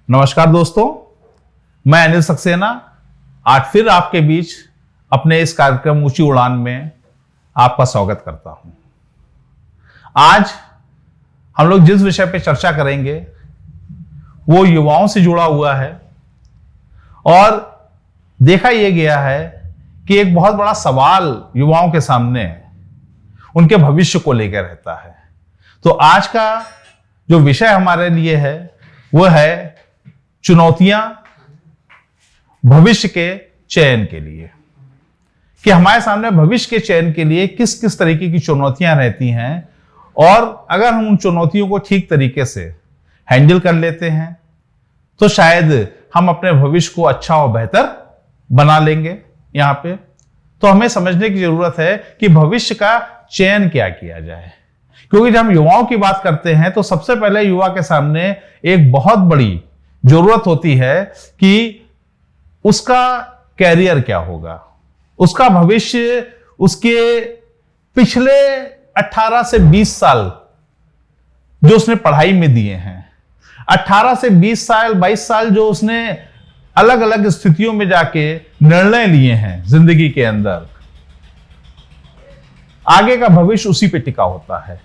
नमस्कार दोस्तों, मैं अनिल सक्सेना आज फिर आपके बीच अपने इस कार्यक्रम ऊंची उड़ान में आपका स्वागत करता हूं। आज हम लोग जिस विषय पे चर्चा करेंगे वो युवाओं से जुड़ा हुआ है और देखा यह गया है कि एक बहुत बड़ा सवाल युवाओं के सामने उनके भविष्य को लेकर रहता है। तो आज का जो विषय हमारे लिए है वो है चुनौतियां भविष्य के चयन के लिए, कि हमारे सामने भविष्य के चयन के लिए किस किस तरीके की चुनौतियां रहती हैं और अगर हम उन चुनौतियों को ठीक तरीके से हैंडल कर लेते हैं तो शायद हम अपने भविष्य को अच्छा और बेहतर बना लेंगे। यहां पे तो हमें समझने की जरूरत है कि भविष्य का चयन क्या किया जाए, क्योंकि जब हम युवाओं की बात करते हैं तो सबसे पहले युवा के सामने एक बहुत बड़ी जरूरत होती है कि उसका कैरियर क्या होगा, उसका भविष्य, उसके पिछले 18 से 20 साल जो उसने पढ़ाई में दिए हैं, 18 से 20 साल 22 साल जो उसने अलग अलग स्थितियों में जाके निर्णय लिए हैं जिंदगी के अंदर, आगे का भविष्य उसी पे टिका होता है।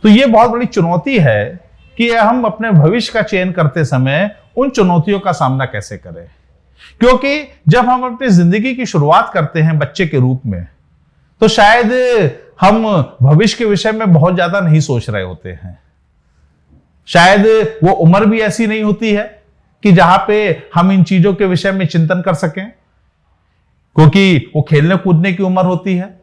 तो यह बहुत बड़ी चुनौती है कि हम अपने भविष्य का चयन करते समय उन चुनौतियों का सामना कैसे करें, क्योंकि जब हम अपनी जिंदगी की शुरुआत करते हैं बच्चे के रूप में तो शायद हम भविष्य के विषय में बहुत ज्यादा नहीं सोच रहे होते हैं। शायद वो उम्र भी ऐसी नहीं होती है कि जहां पे हम इन चीजों के विषय में चिंतन कर सकें, क्योंकि वो खेलने कूदने की उम्र होती है।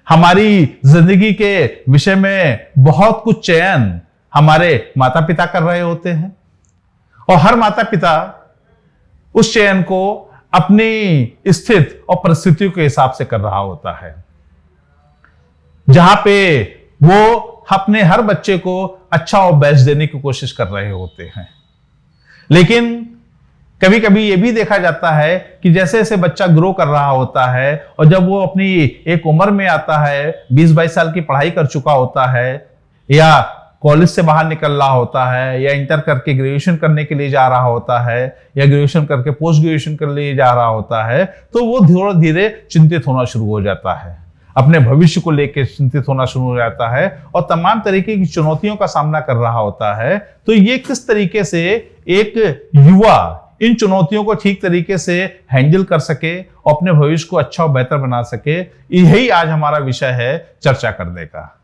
हमारी जिंदगी के विषय में बहुत कुछ चयन हमारे माता पिता कर रहे होते हैं और हर माता पिता उस चयन को अपनी स्थिति और परिस्थितियों के हिसाब से कर रहा होता है, जहां पे वो अपने हर बच्चे को अच्छा और बेस्ट देने की कोशिश कर रहे होते हैं। लेकिन कभी कभी ये भी देखा जाता है कि जैसे जैसे बच्चा ग्रो कर रहा होता है और जब वो अपनी एक उम्र में आता है, 20-22 साल की पढ़ाई कर चुका होता है या कॉलेज से बाहर निकल रहा होता है या इंटर करके ग्रेजुएशन करने के लिए जा रहा होता है या ग्रेजुएशन करके पोस्ट ग्रेजुएशन के लिए जा रहा होता है, तो वो धीरे धीरे चिंतित होना शुरू हो जाता है, अपने भविष्य को लेकर चिंतित होना शुरू हो जाता है और तमाम तरीके की चुनौतियों का सामना कर रहा होता है। तो ये किस तरीके से एक युवा इन चुनौतियों को ठीक तरीके से हैंडल कर सके और अपने भविष्य को अच्छा और बेहतर बना सके, यही आज हमारा विषय है चर्चा करने का।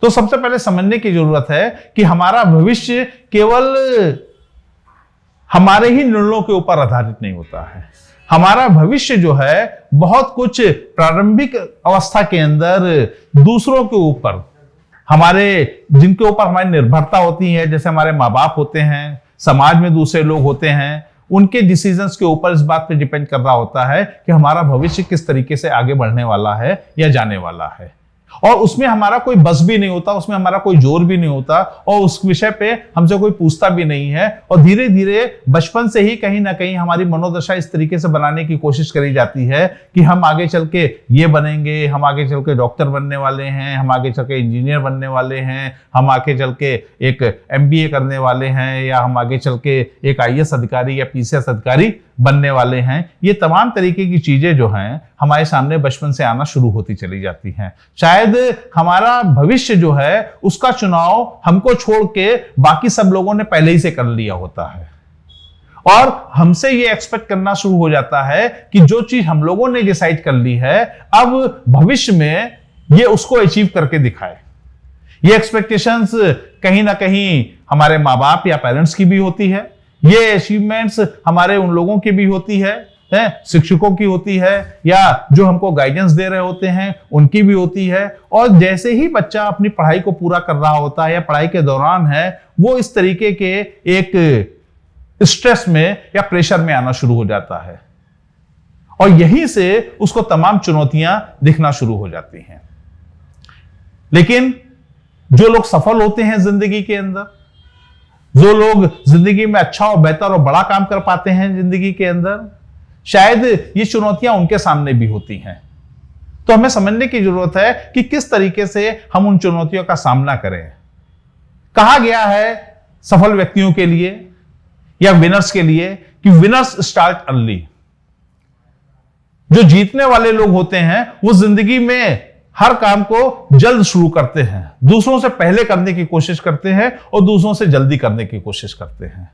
तो सबसे पहले समझने की जरूरत है कि हमारा भविष्य केवल हमारे ही निर्णयों के ऊपर आधारित नहीं होता है। हमारा भविष्य जो है बहुत कुछ प्रारंभिक अवस्था के अंदर दूसरों के ऊपर, हमारे जिनके ऊपर हमारी निर्भरता होती है, जैसे हमारे माँ बाप होते हैं, समाज में दूसरे लोग होते हैं, उनके डिसीजंस के ऊपर इस बात पे डिपेंड कर रहा होता है कि हमारा भविष्य किस तरीके से आगे बढ़ने वाला है या जाने वाला है। और उसमें हमारा कोई बस भी नहीं होता, उसमें हमारा कोई जोर भी नहीं होता और उस विषय पे हमसे कोई पूछता भी नहीं है। और धीरे धीरे बचपन से ही कहीं ना कहीं हमारी मनोदशा इस तरीके से बनाने की कोशिश करी जाती है कि हम आगे चल के ये बनेंगे, हम आगे चल के डॉक्टर बनने वाले हैं, हम आगे चल के इंजीनियर बनने वाले हैं, हम आगे चल के एक MBA करने वाले हैं या हम आगे चल के एक IAS अधिकारी या PCS अधिकारी बनने वाले हैं। ये तमाम तरीके की चीजें जो हैं हमारे सामने बचपन से आना शुरू होती चली जाती हैं। शायद हमारा भविष्य जो है उसका चुनाव हमको छोड़ के बाकी सब लोगों ने पहले ही से कर लिया होता है और हमसे ये एक्सपेक्ट करना शुरू हो जाता है कि जो चीज हम लोगों ने डिसाइड कर ली है अब भविष्य में ये उसको अचीव करके दिखाए। ये एक्सपेक्टेशंस कहीं ना कहीं हमारे माँ बाप या पेरेंट्स की भी होती है, ये अचीवमेंट्स हमारे उन लोगों की भी होती है, शिक्षकों की होती है या जो हमको गाइडेंस दे रहे होते हैं उनकी भी होती है। और जैसे ही बच्चा अपनी पढ़ाई को पूरा कर रहा होता है या पढ़ाई के दौरान है, वो इस तरीके के एक स्ट्रेस में या प्रेशर में आना शुरू हो जाता है और यहीं से उसको तमाम चुनौतियां दिखना शुरू हो जाती हैं। लेकिन जो लोग सफल होते हैं जिंदगी के अंदर, जो लोग जिंदगी में अच्छा और बेहतर और बड़ा काम कर पाते हैं जिंदगी के अंदर, शायद ये चुनौतियां उनके सामने भी होती हैं। तो हमें समझने की जरूरत है कि किस तरीके से हम उन चुनौतियों का सामना करें। कहा गया है सफल व्यक्तियों के लिए या विनर्स के लिए कि विनर्स स्टार्ट अर्ली। जो जीतने वाले लोग होते हैं वो जिंदगी में हर काम को जल्द शुरू करते हैं, दूसरों से पहले करने की कोशिश करते हैं और दूसरों से जल्दी करने की कोशिश करते हैं।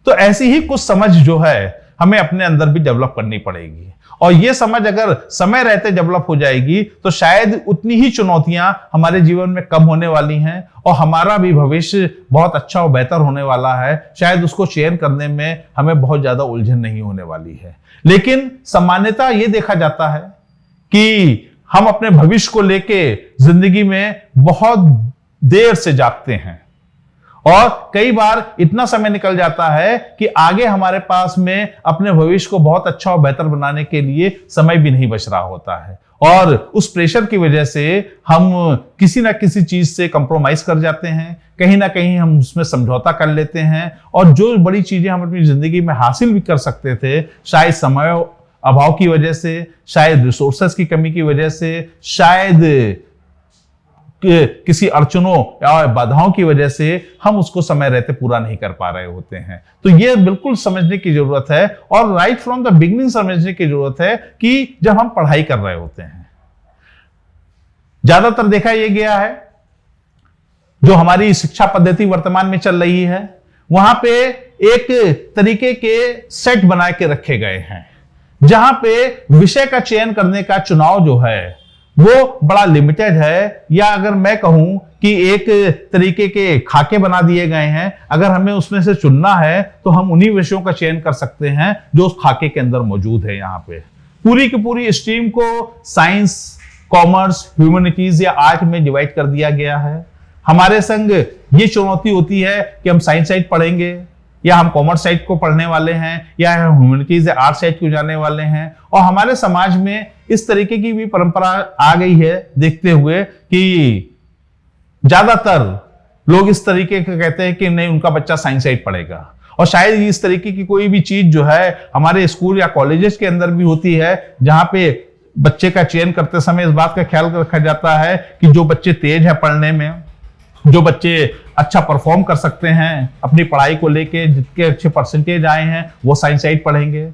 तो ऐसी ही कुछ समझ जो है हमें अपने अंदर भी डेवलप करनी पड़ेगी, और यह समझ अगर समय रहते डेवलप हो जाएगी तो शायद उतनी ही चुनौतियां हमारे जीवन में कम होने वाली हैं और हमारा भी भविष्य बहुत अच्छा और बेहतर होने वाला है। शायद उसको चयन करने में हमें बहुत ज्यादा उलझन नहीं होने वाली है। लेकिन सामान्यतः यह देखा जाता है कि हम अपने भविष्य को लेके जिंदगी में बहुत देर से जागते हैं और कई बार इतना समय निकल जाता है कि आगे हमारे पास में अपने भविष्य को बहुत अच्छा और बेहतर बनाने के लिए समय भी नहीं बच रहा होता है, और उस प्रेशर की वजह से हम किसी ना किसी चीज से कंप्रोमाइज कर जाते हैं, कहीं ना कहीं हम उसमें समझौता कर लेते हैं, और जो बड़ी चीजें हम अपनी जिंदगी में हासिल भी कर सकते थे, शायद समय अभाव की वजह से, शायद रिसोर्सेस की कमी की वजह से, शायद किसी अड़चनों या बाधाओं की वजह से हम उसको समय रहते पूरा नहीं कर पा रहे होते हैं। तो ये बिल्कुल समझने की जरूरत है, और राइट फ्रॉम द बिगिनिंग समझने की जरूरत है कि जब हम पढ़ाई कर रहे होते हैं, ज्यादातर देखा यह गया है जो हमारी शिक्षा पद्धति वर्तमान में चल रही है, वहां पे एक तरीके के सेट बना के रखे गए हैं जहां पे विषय का चयन करने का चुनाव जो है वो बड़ा लिमिटेड है, या अगर मैं कहूं कि एक तरीके के खाके बना दिए गए हैं। अगर हमें उसमें से चुनना है तो हम उन्हीं विषयों का चयन कर सकते हैं जो उस खाके के अंदर मौजूद है। यहाँ पे पूरी की पूरी स्ट्रीम को साइंस, कॉमर्स, ह्यूमैनिटीज या आर्ट में डिवाइड कर दिया गया है। हमारे संग ये चुनौती होती है कि हम साइंस साइड पढ़ेंगे या हम कॉमर्स साइड को पढ़ने वाले हैं या हम ह्यूमैनिटीज या आर्ट साइड को जाने वाले हैं। और हमारे समाज में इस तरीके की भी परंपरा आ गई है देखते हुए कि ज्यादातर लोग इस तरीके का कहते हैं कि नहीं, उनका बच्चा साइंस साइड पढ़ेगा। और शायद इस तरीके की कोई भी चीज जो है हमारे स्कूल या कॉलेजेस के अंदर भी होती है, जहां पे बच्चे का चयन करते समय इस बात का ख्याल रखा जाता है कि जो बच्चे तेज है पढ़ने में, जो बच्चे अच्छा परफॉर्म कर सकते हैं अपनी पढ़ाई को लेके, जितने अच्छे परसेंटेज आए हैं वो साइंस साइड पढ़ेंगे।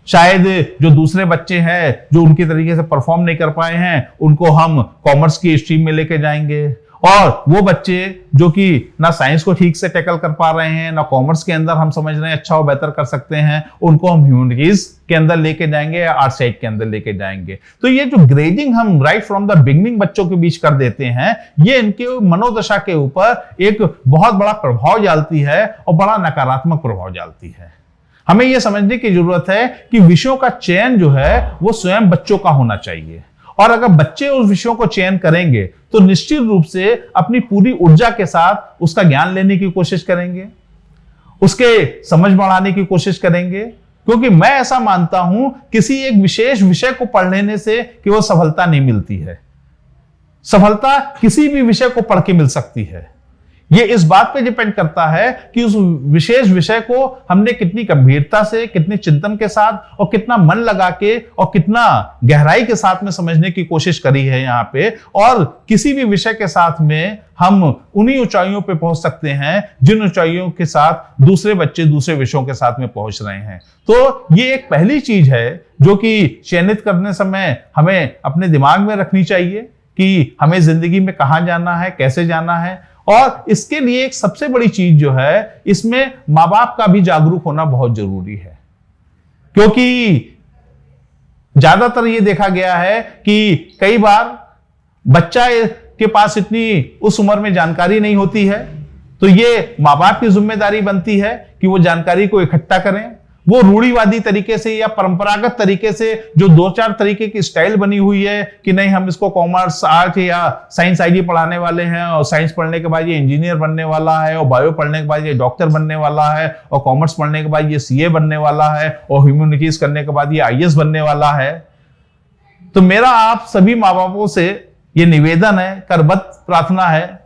शायद जो दूसरे बच्चे हैं जो उनके तरीके से परफॉर्म नहीं कर पाए हैं उनको हम कॉमर्स की स्ट्रीम में लेके जाएंगे, और वो बच्चे जो कि ना साइंस को ठीक से टैकल कर पा रहे हैं ना कॉमर्स के अंदर हम समझ रहे हैं अच्छा और बेहतर कर सकते हैं, उनको हम ह्यूमैनिटीज के अंदर लेके जाएंगे या आर्ट साइड के अंदर लेके जाएंगे। तो ये जो ग्रेडिंग हम राइट फ्रॉम द बिगिनिंग बच्चों के बीच कर देते हैं, ये इनके मनोदशा के ऊपर एक बहुत बड़ा प्रभाव डालती है और बड़ा नकारात्मक प्रभाव डालती है। हमें यह समझने की जरूरत है कि विषयों का चयन जो है वो स्वयं बच्चों का होना चाहिए, और अगर बच्चे उस विषयों को चयन करेंगे तो निश्चित रूप से अपनी पूरी ऊर्जा के साथ उसका ज्ञान लेने की कोशिश करेंगे, उसके समझ बढ़ाने की कोशिश करेंगे। क्योंकि मैं ऐसा मानता हूं किसी एक विशेष विषय को पढ़ लेने से केवल सफलता नहीं मिलती है। सफलता किसी भी विषय को पढ़ के मिल सकती है। यह इस बात पे डिपेंड करता है कि उस विशेष विषय को हमने कितनी गंभीरता से, कितने चिंतन के साथ और कितना मन लगा के और कितना गहराई के साथ में समझने की कोशिश करी है यहाँ पे। और किसी भी विषय के साथ में हम उन्हीं ऊंचाइयों पे पहुंच सकते हैं जिन ऊंचाइयों के साथ दूसरे बच्चे दूसरे विषयों के साथ में पहुंच रहे हैं। तो ये एक पहली चीज है जो कि चयनित करने समय हमें अपने दिमाग में रखनी चाहिए कि हमें जिंदगी में कहां जाना है, कैसे जाना है। और इसके लिए एक सबसे बड़ी चीज जो है, इसमें मां बाप का भी जागरूक होना बहुत जरूरी है। क्योंकि ज्यादातर ये देखा गया है कि कई बार बच्चा के पास इतनी उस उम्र में जानकारी नहीं होती है, तो ये मां बाप की जिम्मेदारी बनती है कि वो जानकारी को इकट्ठा करें। वो रूढ़िवादी तरीके से या परंपरागत तरीके से जो 2-4 तरीके की स्टाइल बनी हुई है कि नहीं, हम इसको कॉमर्स, आर्ट या साइंस आईडी पढ़ाने वाले हैं, और साइंस पढ़ने के बाद ये इंजीनियर बनने वाला है, और बायो पढ़ने के बाद ये डॉक्टर बनने वाला है, और कॉमर्स पढ़ने के बाद ये सीए बनने वाला है, और ह्यूमैनिटीज करने के बाद ये आईएएस बनने वाला है। तो मेरा आप सभी माँ बापों से ये निवेदन है, करबद्ध प्रार्थना है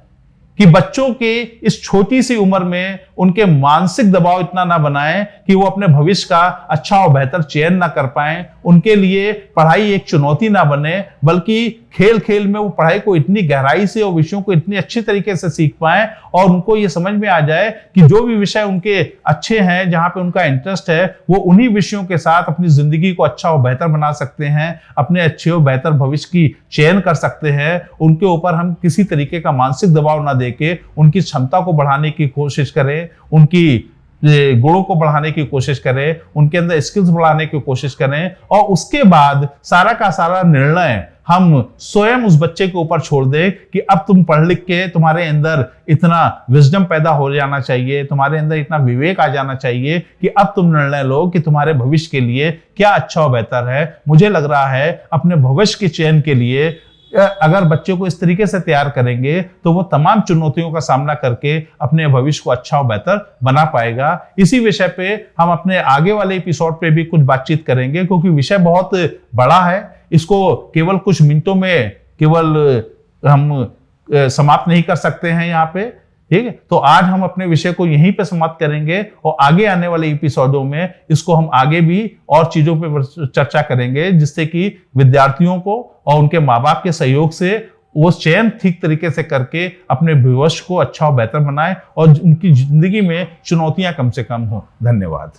कि बच्चों के इस छोटी सी उम्र में उनके मानसिक दबाव इतना ना बनाएं कि वो अपने भविष्य का अच्छा और बेहतर चयन ना कर पाएं। उनके लिए पढ़ाई एक चुनौती ना बने, बल्कि खेल खेल में वो पढ़ाई को इतनी गहराई से और विषयों को इतनी अच्छी तरीके से सीख पाए और उनको ये समझ में आ जाए कि जो भी विषय उनके अच्छे हैं, जहां पे उनका इंटरेस्ट है, वो उन्हीं विषयों के साथ अपनी जिंदगी को अच्छा और बेहतर बना सकते हैं, अपने अच्छे और बेहतर भविष्य की चयन कर सकते हैं। उनके ऊपर हम किसी तरीके का मानसिक दबाव ना देके उनकी क्षमता को बढ़ाने की कोशिश करें, उनकी गुणों को बढ़ाने की कोशिश करें, उनके अंदर स्किल्स बढ़ाने की कोशिश करें और उसके बाद सारा का सारा निर्णय हम स्वयं उस बच्चे के ऊपर छोड़ दें कि अब तुम पढ़ लिख के तुम्हारे अंदर इतना विजडम पैदा हो जाना चाहिए, तुम्हारे अंदर इतना विवेक आ जाना चाहिए कि अब तुम निर्णय लो कि तुम्हारे भविष्य के लिए क्या अच्छा और बेहतर है। मुझे लग रहा है अपने भविष्य के चयन के लिए अगर बच्चों को इस तरीके से तैयार करेंगे तो वो तमाम चुनौतियों का सामना करके अपने भविष्य को अच्छा और बेहतर बना पाएगा। इसी विषय पे हम अपने आगे वाले एपिसोड पे भी कुछ बातचीत करेंगे, क्योंकि विषय बहुत बड़ा है, इसको केवल कुछ मिनटों में केवल हम समाप्त नहीं कर सकते हैं यहाँ पे। ठीक है, तो आज हम अपने विषय को यहीं पे समाप्त करेंगे और आगे आने वाले एपिसोडों में इसको हम आगे भी और चीजों पे चर्चा करेंगे, जिससे कि विद्यार्थियों को और उनके माँ बाप के सहयोग से वो चयन ठीक तरीके से करके अपने भविष्य को अच्छा और बेहतर बनाए और उनकी जिंदगी में चुनौतियां कम से कम हो। धन्यवाद।